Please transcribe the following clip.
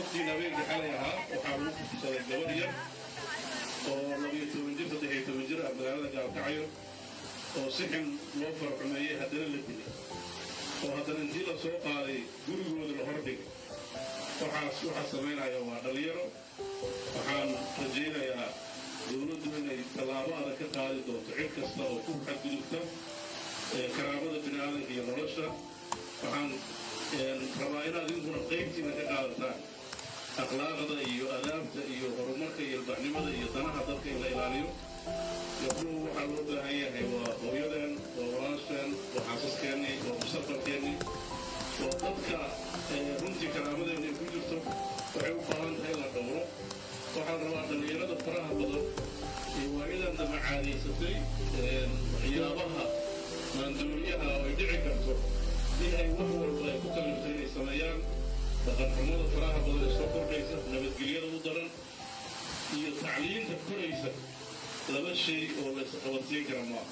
ogtiin habeenkii xalay ahaa waxaa lagu kufsaday gabadh yar oo 12 jir ah magaalada gaalkacayo oo si xun loo farxumeeyey haddana la dilay oo haddana intii la soo qaaday gurigooda la hordhigay waxaa samaynaya waa dhalinyaro waxaan rajaynayaa dowladdu inay tallaabo adag ka qaadi doonto cid kasta oo ku xadgudubta karaamada bini'aadanka iyo nolosha waxaan rabaa inaad idinkuna qaybtiina ka qaadataan akhlaaqda iyo adaabta iyo horumarka iyo ilbaxnimada iyo danaha dadka in la ilaaliyo gabdhuhu waxaa loo baahan yahay waa hooyadeen waa walaasheen waa xaasaskeenni waa mustaqbalkeenni waa dadka runtii karaamadeenna ay ku jirto waxay u baahan tahay in la dhowro waxaan rabaa dhallinyarada faraha badan ee waayadan dama caadaysatay waxyaabaha maandooriyaha oo ay dhici karto inay wax walba ay ku kalifto inay sameeyaan dhaqanxumada faraha badan ee soo kordhaysa nabadgelyada u daran iyo tacliinta koraysa laba shay oo la isqabadsiin kara maaha